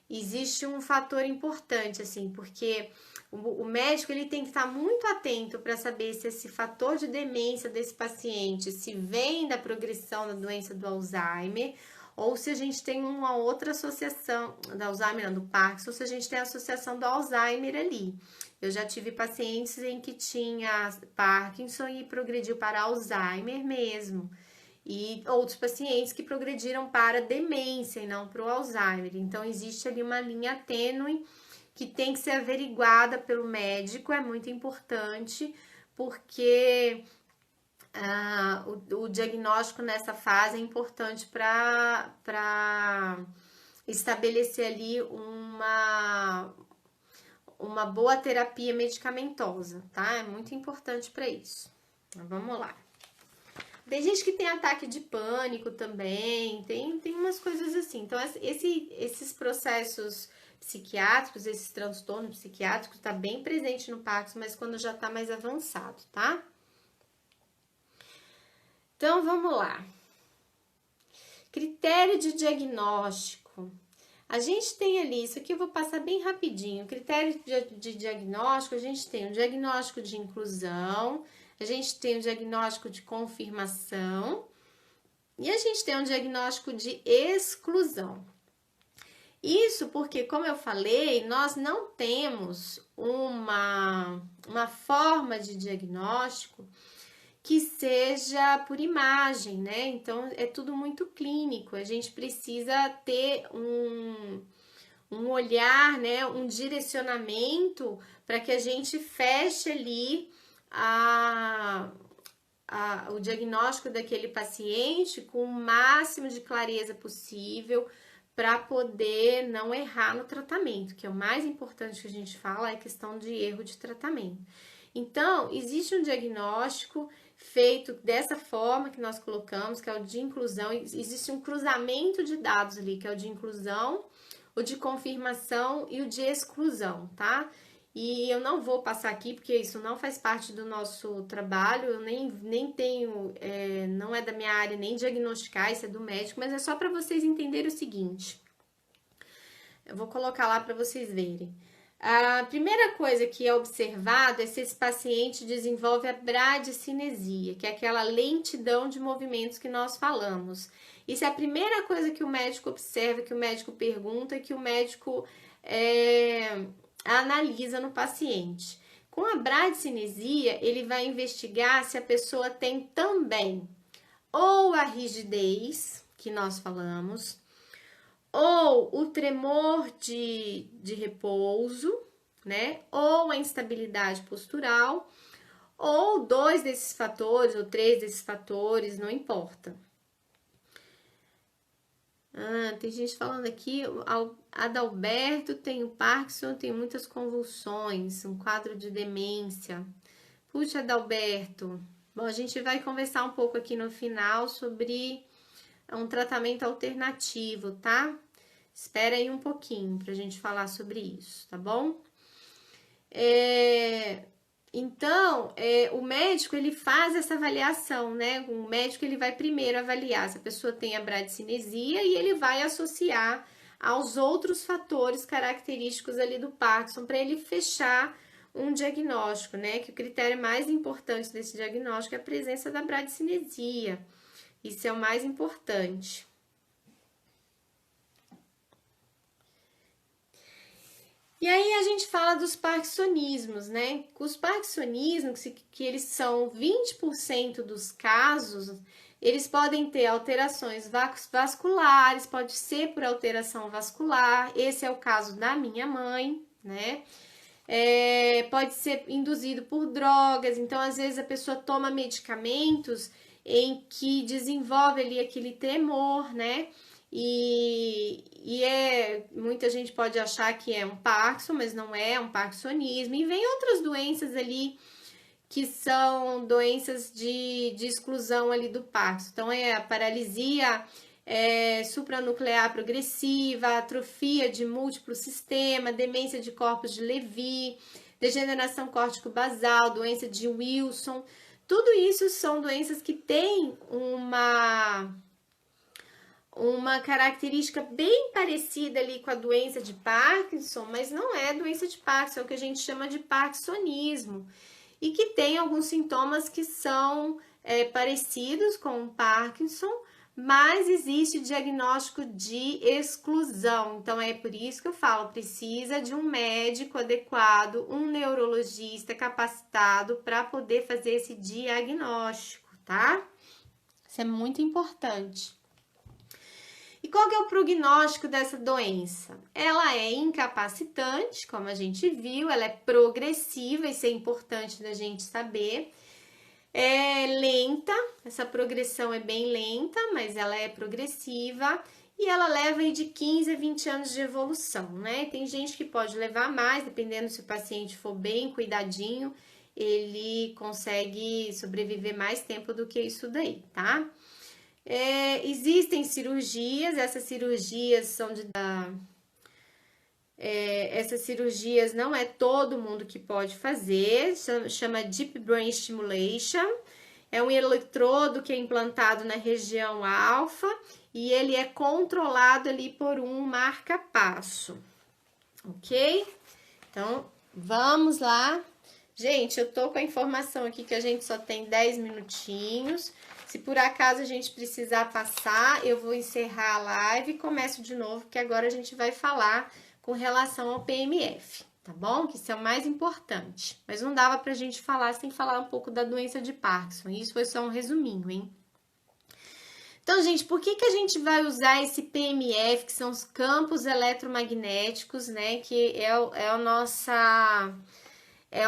existe um fator importante, assim, porque o médico ele tem que estar muito atento para saber se esse fator de demência desse paciente se vem da progressão da doença do Alzheimer ou se a gente tem uma outra associação do Alzheimer, não, do Parkinson, ou se a gente tem a associação do Alzheimer ali. Eu já tive pacientes em que tinha Parkinson e progrediu para Alzheimer mesmo. E outros pacientes que progrediram para demência e não para o Alzheimer. Então, existe ali uma linha tênue que tem que ser averiguada pelo médico, é muito importante, porque o diagnóstico nessa fase é importante para estabelecer ali uma boa terapia medicamentosa, tá? É muito importante para isso. Então, vamos lá. Tem gente que tem ataque de pânico também, tem umas coisas assim. Então, esses processos psiquiátricos, esses transtornos psiquiátricos, tá bem presente no Parkinson, mas quando já tá mais avançado, tá? Então, vamos lá. Critério de diagnóstico. A gente tem ali, isso aqui eu vou passar bem rapidinho. Critério de diagnóstico, a gente tem o diagnóstico de inclusão, a gente tem o diagnóstico de confirmação e a gente tem um diagnóstico de exclusão. Isso porque, como eu falei, nós não temos uma forma de diagnóstico que seja por imagem, né? Então, é tudo muito clínico. A gente precisa ter um olhar, né? Um direcionamento para que a gente feche ali o diagnóstico daquele paciente com o máximo de clareza possível para poder não errar no tratamento, que é o mais importante que a gente fala, é a questão de erro de tratamento. Então, existe um diagnóstico feito dessa forma que nós colocamos, que é o de inclusão, existe um cruzamento de dados ali, que é o de inclusão, o de confirmação e o de exclusão, tá? E eu não vou passar aqui, porque isso não faz parte do nosso trabalho, eu nem tenho, não é da minha área nem diagnosticar, isso é do médico, mas é só para vocês entenderem o seguinte. Eu vou colocar lá para vocês verem. A primeira coisa que é observado é se esse paciente desenvolve a bradicinesia, que é aquela lentidão de movimentos que nós falamos. Isso é a primeira coisa que o médico observa, que o médico pergunta, que o médico analisa no paciente. Com a bradicinesia, ele vai investigar se a pessoa tem também ou a rigidez, que nós falamos, ou o tremor de repouso, né? Ou a instabilidade postural, ou 2 desses fatores, ou 3 desses fatores, não importa. Tem gente falando aqui, Adalberto tem o Parkinson, tem muitas convulsões, um quadro de demência. Puxa, Adalberto. Bom, a gente vai conversar um pouco aqui no final sobre um tratamento alternativo, tá? Espera aí um pouquinho pra gente falar sobre isso, tá bom? Então, o médico, ele faz essa avaliação, né? O médico, ele vai primeiro avaliar se a pessoa tem a bradicinesia e ele vai associar aos outros fatores característicos ali do Parkinson para ele fechar um diagnóstico, né? Que o critério mais importante desse diagnóstico é a presença da bradicinesia. Isso é o mais importante. E aí a gente fala dos parkinsonismos, né? Os parkinsonismos, que eles são 20% dos casos, eles podem ter alterações vasculares, pode ser por alteração vascular, esse é o caso da minha mãe, né? Pode ser induzido por drogas, então às vezes a pessoa toma medicamentos em que desenvolve ali aquele tremor, né? Muita gente pode achar que é um Parkinson, mas não é um parkinsonismo. E vem outras doenças ali que são doenças de exclusão ali do Parkinson. Então, a paralisia supranuclear progressiva, atrofia de múltiplo sistema, demência de corpos de Levy, degeneração córtico-basal, doença de Wilson. Tudo isso são doenças que têm uma característica bem parecida ali com a doença de Parkinson, mas não é doença de Parkinson, é o que a gente chama de parkinsonismo, e que tem alguns sintomas que são parecidos com o Parkinson, mas existe diagnóstico de exclusão. Então é por isso que eu falo, precisa de um médico adequado, um neurologista capacitado para poder fazer esse diagnóstico, tá? Isso é muito importante. E qual que é o prognóstico dessa doença? Ela é incapacitante, como a gente viu, ela é progressiva, isso é importante da gente saber. É lenta, essa progressão é bem lenta, mas ela é progressiva e ela leva aí de 15 a 20 anos de evolução, né? Tem gente que pode levar mais, dependendo se o paciente for bem cuidadinho, ele consegue sobreviver mais tempo do que isso daí, tá? Existem cirurgias, essas cirurgias essas cirurgias não é todo mundo que pode fazer, chama Deep Brain Stimulation, é um eletrodo que é implantado na região alfa e ele é controlado ali por um marca-passo, ok? Então, vamos lá. Gente, eu tô com a informação aqui que a gente só tem 10 minutinhos. Se por acaso a gente precisar passar, eu vou encerrar a live e começo de novo, porque agora a gente vai falar com relação ao PMF, tá bom? Que isso é o mais importante. Mas não dava pra gente falar sem falar um pouco da doença de Parkinson. Isso foi só um resuminho, hein? Então, gente, por que a gente vai usar esse PMF, que são os campos eletromagnéticos, né? Que é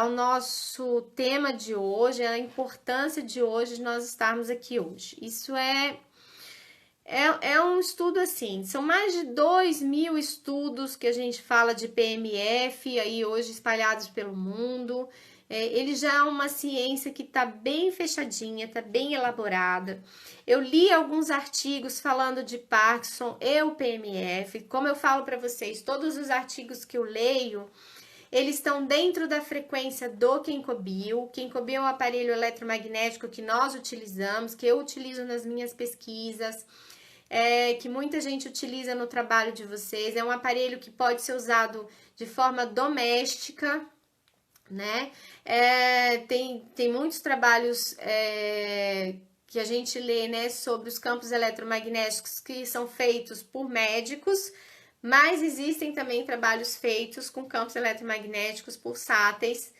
o nosso tema de hoje, é a importância de hoje, de nós estarmos aqui hoje. Isso é um estudo assim, são mais de 2.000 estudos que a gente fala de PMF, aí hoje espalhados pelo mundo. Ele já é uma ciência que está bem fechadinha, está bem elaborada. Eu li alguns artigos falando de Parkinson e o PMF. Como eu falo para vocês, todos os artigos que eu leio, eles estão dentro da frequência do Ginkgo. O Ginkgo é um aparelho eletromagnético que nós utilizamos, que eu utilizo nas minhas pesquisas, que muita gente utiliza no trabalho de vocês. É um aparelho que pode ser usado de forma doméstica, né? Tem muitos trabalhos que a gente lê, né, sobre os campos eletromagnéticos que são feitos por médicos, mas existem também trabalhos feitos com campos eletromagnéticos pulsáteis,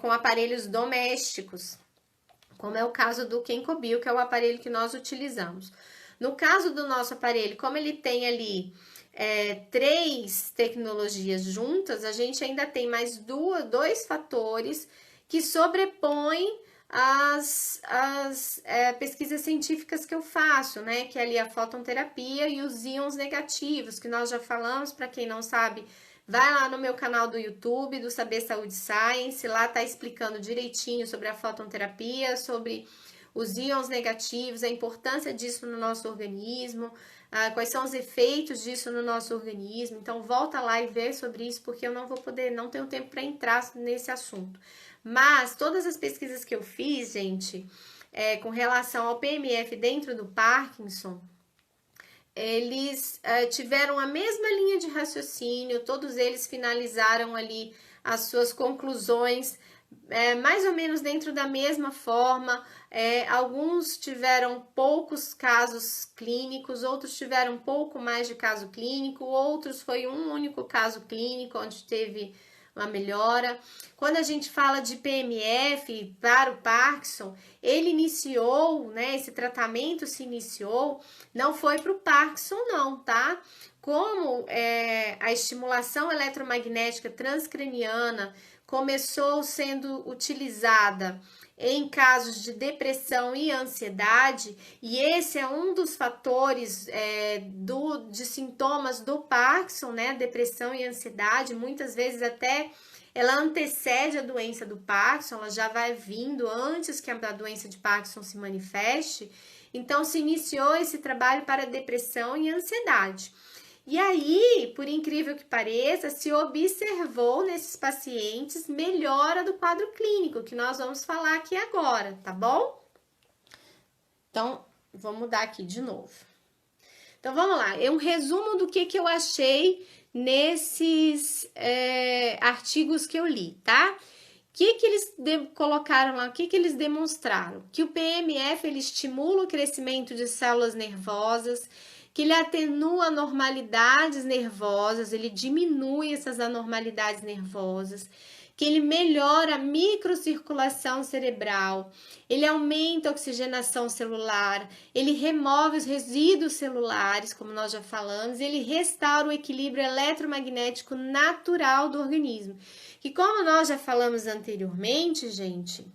com aparelhos domésticos, como é o caso do Kenkobio, que é o aparelho que nós utilizamos. No caso do nosso aparelho, como ele tem ali 3 tecnologias juntas, a gente ainda tem mais dois fatores que sobrepõem as pesquisas científicas que eu faço, né? Que é ali a fotonterapia e os íons negativos, que nós já falamos, para quem não sabe, vai lá no meu canal do YouTube, do Saber Saúde Science, lá tá explicando direitinho sobre a fotonterapia, sobre os íons negativos, a importância disso no nosso organismo, quais são os efeitos disso no nosso organismo. Então volta lá e vê sobre isso, porque eu não tenho tempo para entrar nesse assunto. Mas todas as pesquisas que eu fiz, gente, com relação ao PMF dentro do Parkinson, eles tiveram a mesma linha de raciocínio, todos eles finalizaram ali as suas conclusões mais ou menos dentro da mesma forma. Alguns tiveram poucos casos clínicos, outros tiveram um pouco mais de caso clínico, outros foi um único caso clínico onde teve uma melhora. Quando a gente fala de PMF para o Parkinson, ele iniciou, né? Esse tratamento se iniciou, não foi para o Parkinson, não, tá? Como a estimulação eletromagnética transcraniana começou sendo utilizada em casos de depressão e ansiedade, e esse é um dos fatores de sintomas do Parkinson, né? Depressão e ansiedade, muitas vezes até ela antecede a doença do Parkinson, ela já vai vindo antes que a doença de Parkinson se manifeste. Então, se iniciou esse trabalho para depressão e ansiedade. E aí, por incrível que pareça, se observou nesses pacientes melhora do quadro clínico, que nós vamos falar aqui agora, tá bom? Então, vou mudar aqui de novo. Então, vamos lá. É um resumo do que eu achei nesses artigos que eu li, tá? O que eles colocaram lá? O que eles demonstraram? Que o PMF, ele estimula o crescimento de células nervosas, que ele atenua anormalidades nervosas, ele diminui essas anormalidades nervosas, que ele melhora a microcirculação cerebral, ele aumenta a oxigenação celular, ele remove os resíduos celulares, como nós já falamos, e ele restaura o equilíbrio eletromagnético natural do organismo. Que como nós já falamos anteriormente, gente,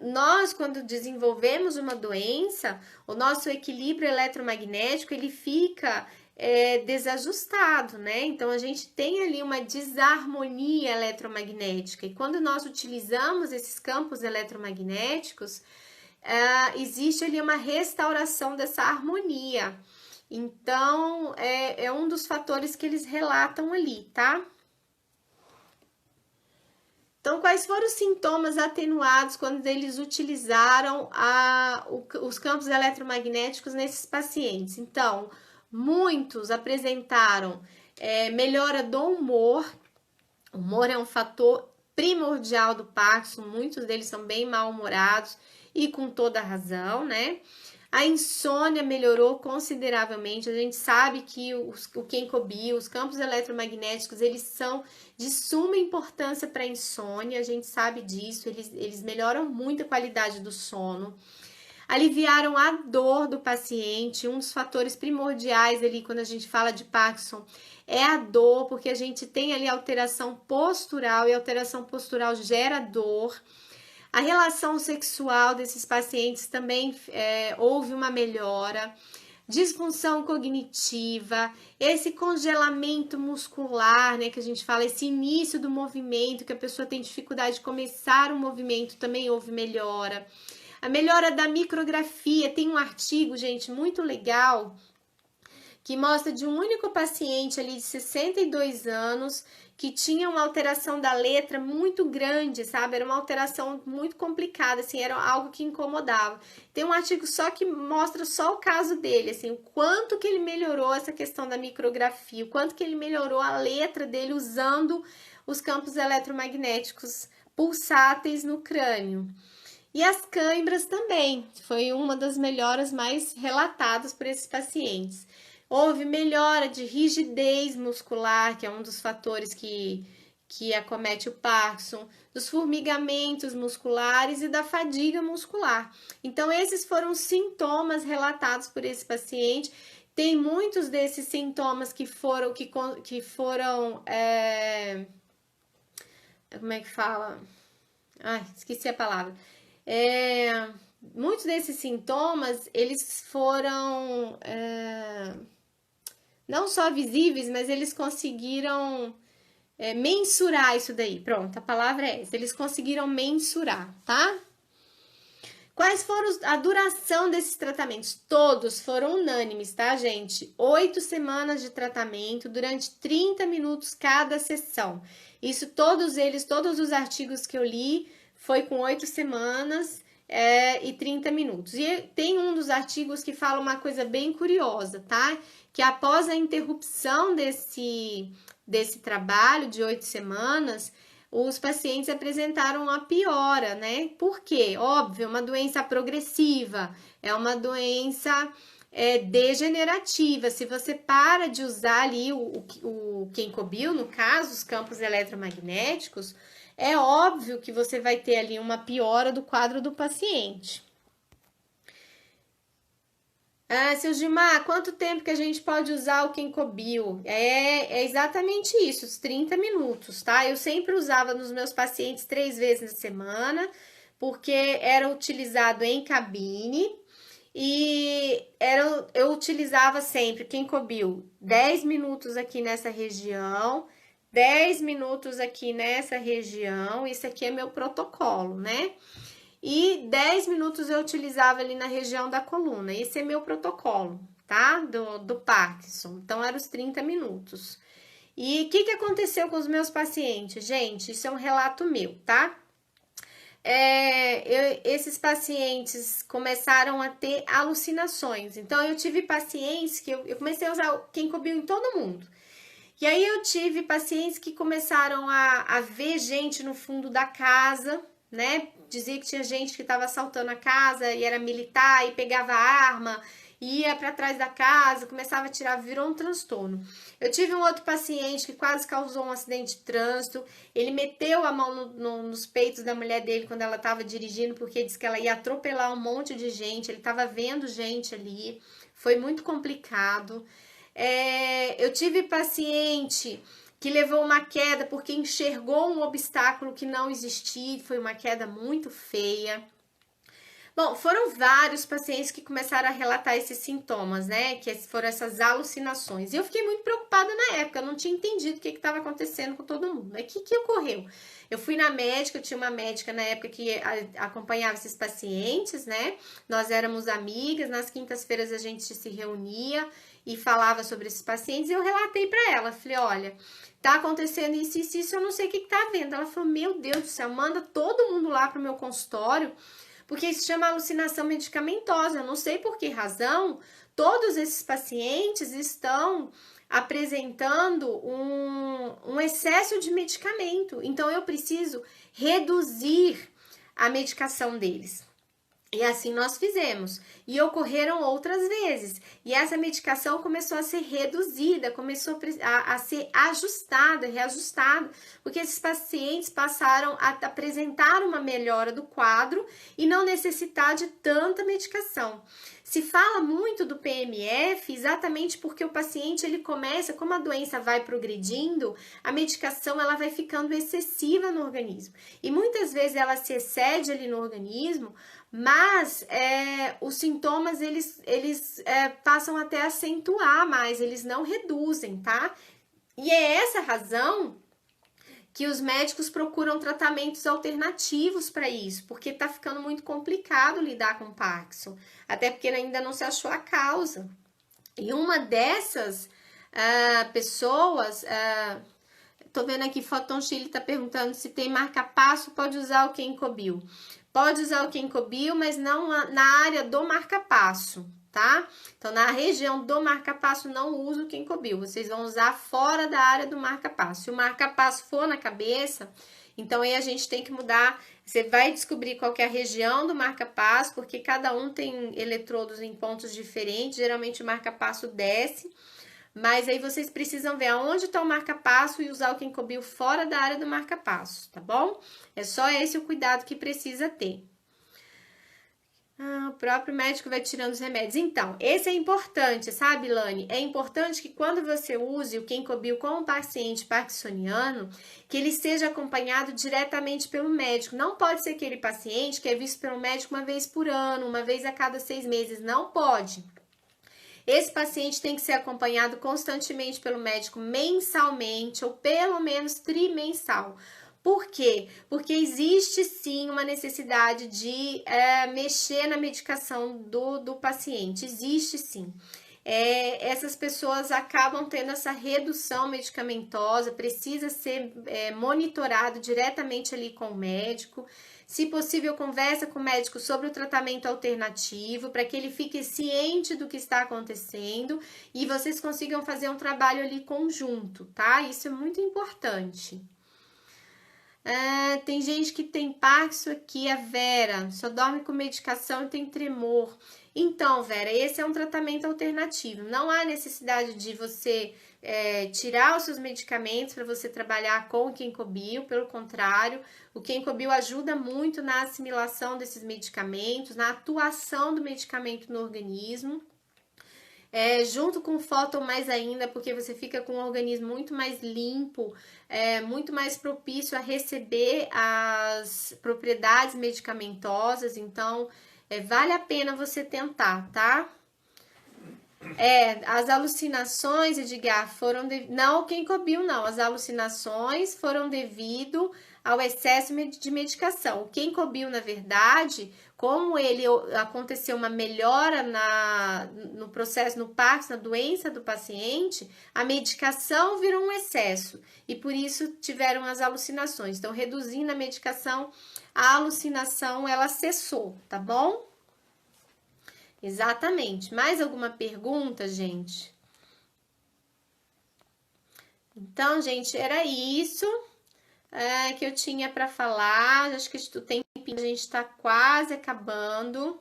nós, quando desenvolvemos uma doença, o nosso equilíbrio eletromagnético, ele fica desajustado, né? Então, a gente tem ali uma desarmonia eletromagnética. E quando nós utilizamos esses campos eletromagnéticos, existe ali uma restauração dessa harmonia. Então, é um dos fatores que eles relatam ali, tá? Então, quais foram os sintomas atenuados quando eles utilizaram os campos eletromagnéticos nesses pacientes? Então, muitos apresentaram melhora do humor. O humor é um fator primordial do Parkinson, muitos deles são bem mal-humorados e com toda razão, né? A insônia melhorou consideravelmente. A gente sabe que o Kenkobio, os campos eletromagnéticos, eles são de suma importância para a insônia. A gente sabe disso. Eles melhoram muito a qualidade do sono. Aliviaram a dor do paciente. Um dos fatores primordiais ali quando a gente fala de Parkinson é a dor, porque a gente tem ali alteração postural e a alteração postural gera dor. A relação sexual desses pacientes também houve uma melhora, disfunção cognitiva, esse congelamento muscular, né, que a gente fala, esse início do movimento, que a pessoa tem dificuldade de começar o movimento, também houve melhora. A melhora da micrografia, tem um artigo, gente, muito legal, que mostra de um único paciente ali de 62 anos, que tinha uma alteração da letra muito grande, sabe? Era uma alteração muito complicada, assim, era algo que incomodava. Tem um artigo só que mostra só o caso dele, assim, o quanto que ele melhorou essa questão da micrografia, o quanto que ele melhorou a letra dele usando os campos eletromagnéticos pulsáteis no crânio. E as cãibras também, foi uma das melhoras mais relatadas por esses pacientes. Houve melhora de rigidez muscular, que é um dos fatores que acomete o Parkinson, dos formigamentos musculares e da fadiga muscular. Então, esses foram os sintomas relatados por esse paciente. Tem muitos desses sintomas que foram como é que fala? Ai, esqueci a palavra. Muitos desses sintomas, eles foram não só visíveis, mas eles conseguiram mensurar isso daí. Pronto, a palavra é essa. Eles conseguiram mensurar, tá? Quais foram a duração desses tratamentos? Todos foram unânimes, tá, gente? 8 semanas de tratamento durante 30 minutos cada sessão. Isso, todos os artigos que eu li, foi com 8 semanas e 30 minutos. E tem um dos artigos que fala uma coisa bem curiosa, tá? Que após a interrupção desse trabalho de 8 semanas, os pacientes apresentaram uma piora, né? Por quê? Óbvio, é uma doença progressiva, é uma doença degenerativa. Se você para de usar ali o Kenkobil, no caso, os campos eletromagnéticos, é óbvio que você vai ter ali uma piora do quadro do paciente. Seu Gilmar, quanto tempo que a gente pode usar o Kenkobil? É exatamente isso, os 30 minutos, tá? Eu sempre usava nos meus pacientes 3 vezes na semana, porque era utilizado em cabine e eu utilizava sempre Kenkobil 10 minutos aqui nessa região, 10 minutos aqui nessa região, isso aqui é meu protocolo, né? E 10 minutos eu utilizava ali na região da coluna. Esse é meu protocolo, tá? Do Parkinson. Então, eram os 30 minutos. E o que aconteceu com os meus pacientes? Gente, isso é um relato meu, tá? Esses pacientes começaram a ter alucinações. Então, eu tive pacientes que eu comecei a usar o Kenkobil em todo mundo. E aí, eu tive pacientes que começaram a ver gente no fundo da casa, né? Dizia que tinha gente que estava assaltando a casa e era militar e pegava arma, ia para trás da casa, começava a tirar, virou um transtorno. Eu tive um outro paciente que quase causou um acidente de trânsito, ele meteu a mão nos peitos da mulher dele quando ela estava dirigindo, porque disse que ela ia atropelar um monte de gente, ele estava vendo gente ali, foi muito complicado. Eu tive paciente que levou uma queda porque enxergou um obstáculo que não existia, foi uma queda muito feia. Bom, foram vários pacientes que começaram a relatar esses sintomas, né? Que foram essas alucinações. E eu fiquei muito preocupada na época, eu não tinha entendido o que estava acontecendo com todo mundo. Aí, o que ocorreu? Eu fui na médica, eu tinha uma médica na época que acompanhava esses pacientes, né? Nós éramos amigas, nas quintas-feiras a gente se reunia e falava sobre esses pacientes, e eu relatei para ela, falei, olha, tá acontecendo isso, eu não sei o que tá vendo. Ela falou, meu Deus do céu, manda todo mundo lá pro meu consultório, porque isso chama alucinação medicamentosa, eu não sei por que razão, todos esses pacientes estão apresentando um excesso de medicamento, então eu preciso reduzir a medicação deles. E assim nós fizemos. E ocorreram outras vezes. E essa medicação começou a ser reduzida, começou a ser ajustada, reajustada, porque esses pacientes passaram a apresentar uma melhora do quadro e não necessitar de tanta medicação. Se fala muito do PMF exatamente porque o paciente ele começa, como a doença vai progredindo, a medicação ela vai ficando excessiva no organismo. E muitas vezes ela se excede ali no organismo, mas os sintomas eles passam até a acentuar mais, eles não reduzem, tá? E é essa razão que os médicos procuram tratamentos alternativos para isso, porque tá ficando muito complicado lidar com Parkinson, até porque ainda não se achou a causa. E uma dessas pessoas, tô vendo aqui, Foton Chile tá perguntando se tem marca-passo, pode usar o Kenkobil. Pode usar o Kenkobil, mas não na área do marca-passo, tá? Então, na região do marca-passo, não usa o Kenkobil. Vocês vão usar fora da área do marca-passo. Se o marca-passo for na cabeça, Então aí a gente tem que mudar. Você vai descobrir qual que é a região do marca-passo, porque cada um tem eletrodos em pontos diferentes. Geralmente o marca-passo desce, mas aí vocês precisam ver aonde está o marca-passo e usar o Kenkobil fora da área do marca-passo, tá bom? É só esse o cuidado que precisa ter. O próprio médico vai tirando os remédios. Então, esse é importante, sabe, Lani? É importante que quando você use o Kenkobil com o paciente parkinsoniano, que ele seja acompanhado diretamente pelo médico. Não pode ser aquele paciente que é visto pelo médico uma vez por ano, uma vez a cada 6 meses. Não pode. Esse paciente tem que ser acompanhado constantemente pelo médico mensalmente ou pelo menos trimensal. Por quê? Porque existe sim uma necessidade de mexer na medicação do paciente. Existe sim. Essas pessoas acabam tendo essa redução medicamentosa, precisa ser monitorado diretamente ali com o médico. Se possível, conversa com o médico sobre o tratamento alternativo, para que ele fique ciente do que está acontecendo e vocês consigam fazer um trabalho ali conjunto, tá? Isso é muito importante. Tem gente que tem Parkinson aqui, a Vera, só dorme com medicação e tem tremor. Então, Vera, esse é um tratamento alternativo. Não há necessidade de você tirar os seus medicamentos para você trabalhar com o Kenkobil. Pelo contrário, o Kenkobil ajuda muito na assimilação desses medicamentos, na atuação do medicamento no organismo. Junto com o fóton mais ainda, porque você fica com um organismo muito mais limpo, muito mais propício a receber as propriedades medicamentosas, então vale a pena você tentar, tá? As alucinações, Edgar, foram não o Kenkobil, não. As alucinações foram devido ao excesso de medicação. O Kenkobil, na verdade, como ele aconteceu uma melhora no processo, no Parkinson, na doença do paciente, a medicação virou um excesso e por isso tiveram as alucinações. Então, reduzindo a medicação, a alucinação ela cessou, tá bom? Exatamente. Mais alguma pergunta, gente? Então, gente, era isso que eu tinha para falar. Acho que o tempinho a gente está quase acabando.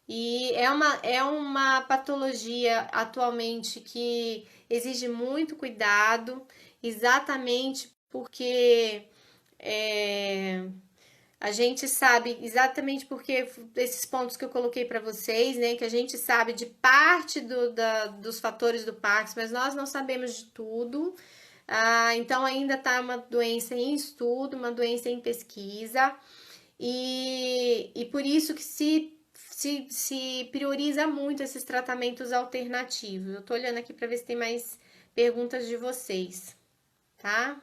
E é uma patologia atualmente que exige muito cuidado, exatamente porque a gente sabe exatamente porque esses pontos que eu coloquei para vocês, né? Que a gente sabe de parte dos fatores do Parkinson, mas nós não sabemos de tudo. Então ainda está uma doença em estudo, uma doença em pesquisa, e por isso que se prioriza muito esses tratamentos alternativos. Eu tô olhando aqui para ver se tem mais perguntas de vocês, tá?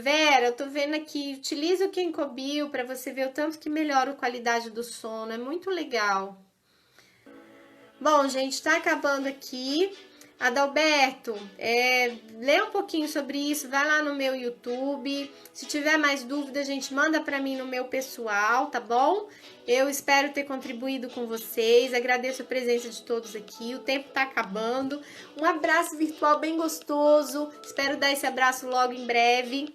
Vera, eu tô vendo aqui, utiliza o Kenkobil para você ver o tanto que melhora a qualidade do sono, é muito legal. Bom, gente, tá acabando aqui. Adalberto, lê um pouquinho sobre isso, vai lá no meu YouTube. Se tiver mais dúvida, gente, manda para mim no meu pessoal, tá bom? Eu espero ter contribuído com vocês, agradeço a presença de todos aqui, o tempo tá acabando. Um abraço virtual bem gostoso, espero dar esse abraço logo em breve.